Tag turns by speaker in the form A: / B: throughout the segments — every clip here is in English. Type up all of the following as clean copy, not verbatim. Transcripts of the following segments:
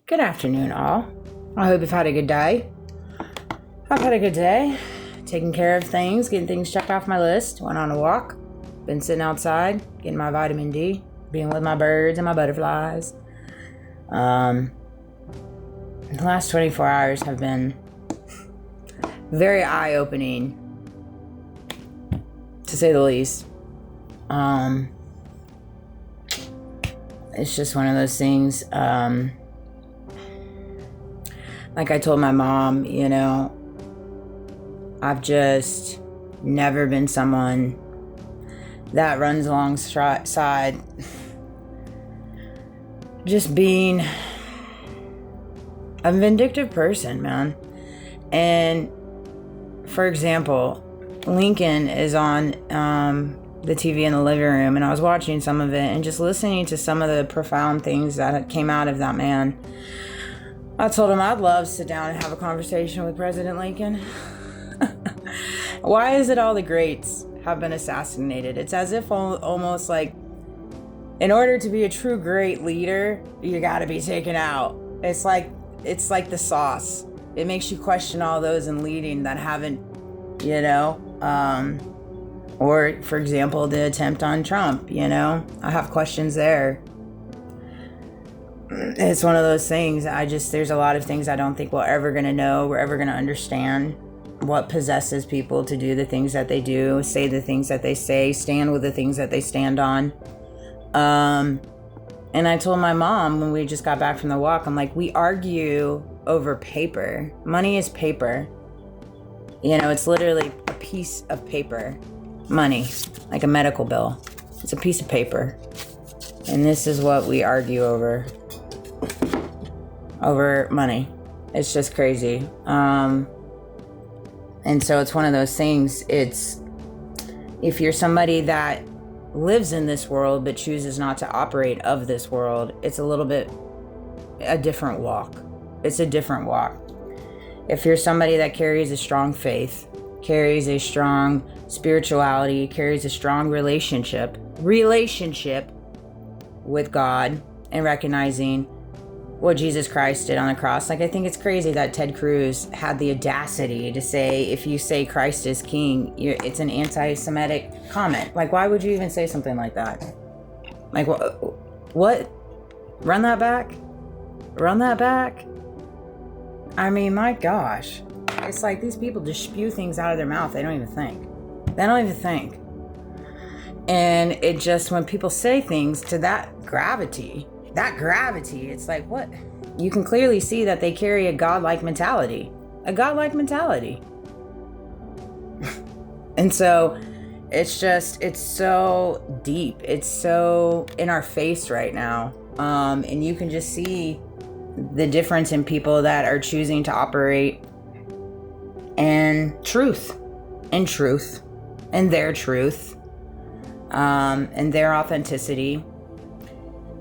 A: Good afternoon, all. I hope you've had a good day. I've had a good day. Taking care of things, getting things checked off my list. Went on a walk. Been sitting outside, getting my vitamin D, being with my birds and my butterflies. The last 24 hours have been very eye-opening, to say the least. It's just one of those things. Like I told my mom, I've just never been someone that runs alongside just being a vindictive person, man. And for example, Lincoln is on the TV in the living room, and I was watching some of it and just listening to some of the profound things that came out of that man. I told him I'd love to sit down and have a conversation with President Lincoln. Why is it all the greats have been assassinated? It's as if almost like in order to be a true great leader, you got to be taken out. It's like the sauce. It makes you question all those in leading that haven't, or for example, the attempt on Trump, I have questions there. It's one of those things. There's a lot of things I don't think we're ever going to know. We're ever going to understand what possesses people to do the things that they do, say the things that they say, stand with the things that they stand on. And I told my mom when we just got back from the walk, I'm like, we argue over paper. Money is paper. It's literally a piece of paper. Money, like a medical bill. It's a piece of paper. And this is what we argue over money. It's just crazy. And so it's one of those things. It's if you're somebody that lives in this world but chooses not to operate of this world, it's a little bit a different walk. It's a different walk. If you're somebody that carries a strong faith, carries a strong spirituality, carries a strong relationship with God, and recognizing what Jesus Christ did on the cross. Like, I think it's crazy that Ted Cruz had the audacity to say, if you say Christ is king, it's an anti-Semitic comment. Like, why would you even say something like that? Like, what? Run that back? I mean, my gosh. It's like these people just spew things out of their mouth. They don't even think. And it just, when people say things to that gravity, it's like, what? You can clearly see that they carry a godlike mentality. And so it's so deep. It's so in our face right now. And you can just see the difference in people that are choosing to operate in truth, and their truth, and their authenticity.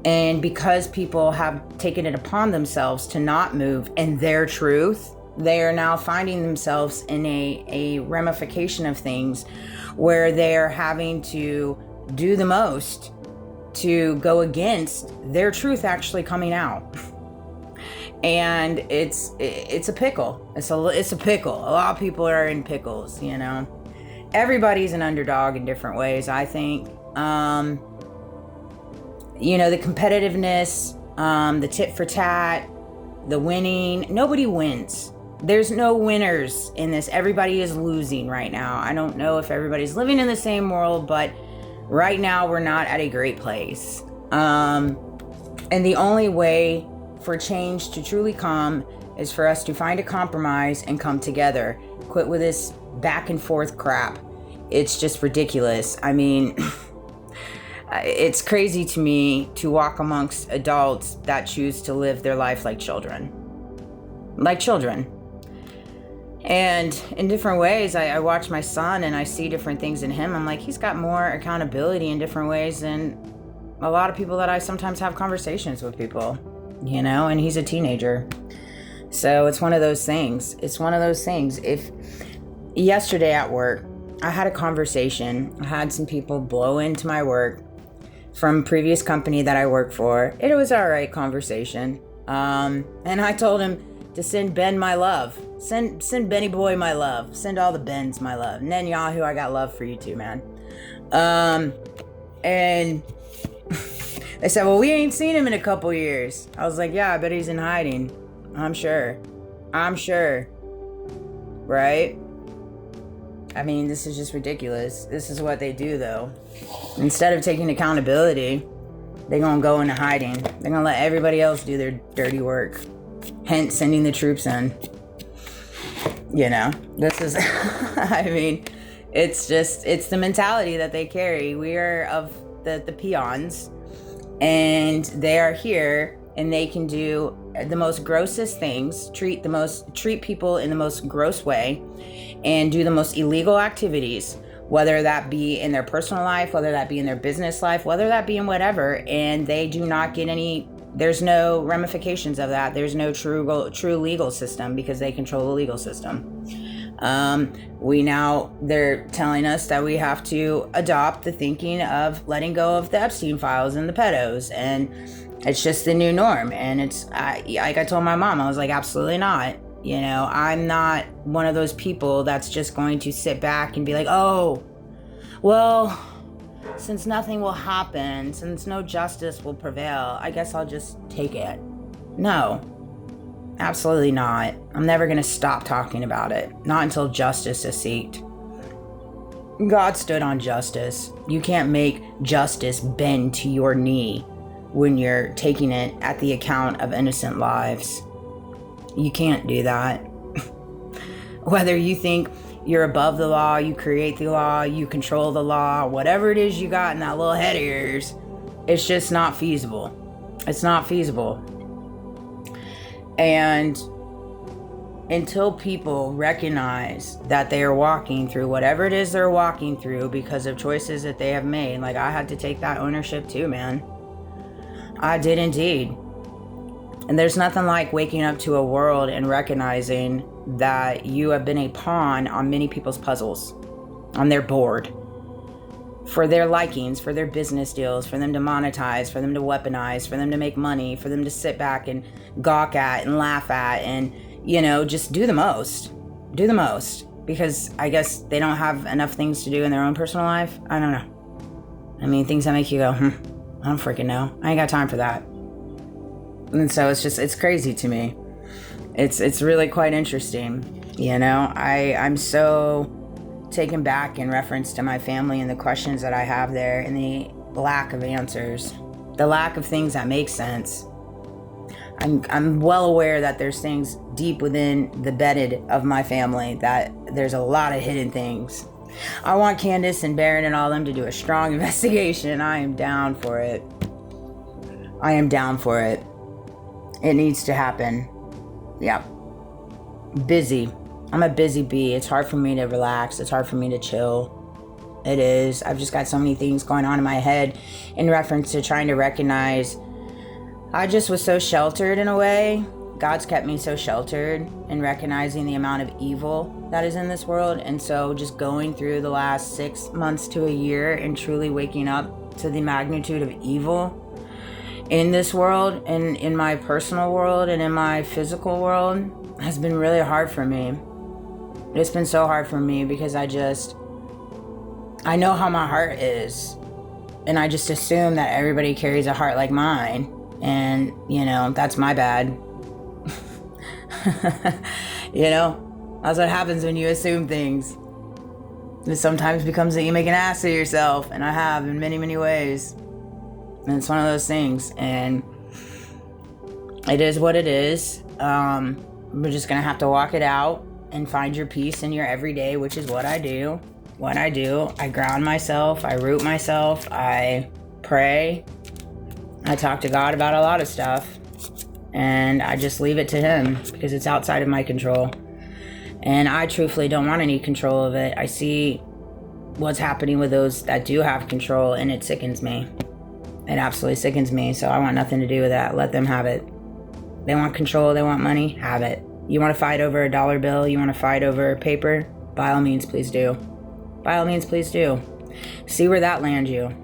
A: And because people have taken it upon themselves to not move in their truth, they are now finding themselves in a ramification of things where they're having to do the most to go against their truth actually coming out. And it's a pickle. It's a pickle. A lot of people are in pickles, Everybody's an underdog in different ways, I think. The competitiveness, the tit for tat, the winning. Nobody wins. There's no winners in this. Everybody is losing right now. I don't know if everybody's living in the same world, but right now we're not at a great place. And the only way for change to truly come is for us to find a compromise and come together. Quit with this back and forth crap. It's just ridiculous. I mean, it's crazy to me to walk amongst adults that choose to live their life like children. And in different ways, I watch my son and I see different things in him. I'm like, he's got more accountability in different ways than a lot of people that I sometimes have conversations with people, and he's a teenager. So it's one of those things. If yesterday at work, I had a conversation. I had some people blow into my work from previous company that I worked for. It was all right conversation. And I told him to send Ben my love. Send Benny Boy my love. Send all the Bens my love. Netanyahu, I got love for you too, man. And they said, well, we ain't seen him in a couple years. I was like, yeah, I bet he's in hiding. I'm sure. Right? I mean, this is just ridiculous. This is what they do, though. Instead of taking accountability, they're going to go into hiding. They're going to let everybody else do their dirty work. Hence, sending the troops in. You know, this is, I mean, it's the mentality that they carry. We are of the peons, and they are here, and they can do the most grossest things, treat people in the most gross way, and do the most illegal activities, whether that be in their personal life, whether that be in their business life, whether that be in whatever, and they do not get any, there's no ramifications of that. There's no true legal system because they control the legal system. They're telling us that we have to adopt the thinking of letting go of the Epstein files and the pedos, and it's just the new norm. And like I told my mom, I was like, absolutely not. You know, I'm not one of those people that's just going to sit back and be like, oh, well, since nothing will happen, since no justice will prevail, I guess I'll just take it. No, absolutely not. I'm never going to stop talking about it. Not until justice is sought. God stood on justice. You can't make justice bend to your knee when you're taking it at the account of innocent lives. You can't do that. Whether you think you're above the law, you create the law, you control the law, whatever it is you got in that little head of yours, it's just not feasible. It's not feasible. And until people recognize that they are walking through whatever it is they're walking through because of choices that they have made, like I had to take that ownership too, man. I did indeed. And there's nothing like waking up to a world and recognizing that you have been a pawn on many people's puzzles, on their board, for their likings, for their business deals, for them to monetize, for them to weaponize, for them to make money, for them to sit back and gawk at and laugh at and, you know, just do the most. Do the most. Because I guess they don't have enough things to do in their own personal life. I don't know. I mean, things that make you go, I don't freaking know. I ain't got time for that. And so it's crazy to me. It's really quite interesting. You know, I'm so taken back in reference to my family and the questions that I have there and the lack of answers, the lack of things that make sense. I'm well aware that there's things deep within the bedded of my family, that there's a lot of hidden things. I want Candace and Barron and all them to do a strong investigation. I am down for it. I am down for it. It needs to happen. Yeah. Busy. I'm a busy bee. It's hard for me to relax. It's hard for me to chill. It is. I've just got so many things going on in my head in reference to trying to recognize I just was so sheltered in a way. God's kept me so sheltered in recognizing the amount of evil that is in this world. And so just going through the last 6 months to a year and truly waking up to the magnitude of evil in this world and in my personal world and in my physical world has been really hard for me. It's been so hard for me because I know how my heart is, and I just assume that everybody carries a heart like mine, and you know, that's my bad. You know, that's what happens when you assume things. It sometimes becomes that you make an ass of yourself, and I have in many, many ways. And it's one of those things, and it is what it is. We're just gonna have to walk it out and find your peace in your everyday, which is what I do. I ground myself, I root myself, I pray, I talk to God about a lot of stuff, and I just leave it to Him because it's outside of my control. And I truthfully don't want any control of it. I see what's happening with those that do have control, and it sickens me. It absolutely sickens me, so I want nothing to do with that. Let them have it. They want control, they want money, have it. You want to fight over a dollar bill, you want to fight over paper? By all means, please do. By all means, please do. See where that lands you.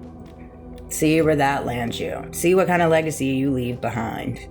A: See where that lands you. See what kind of legacy you leave behind.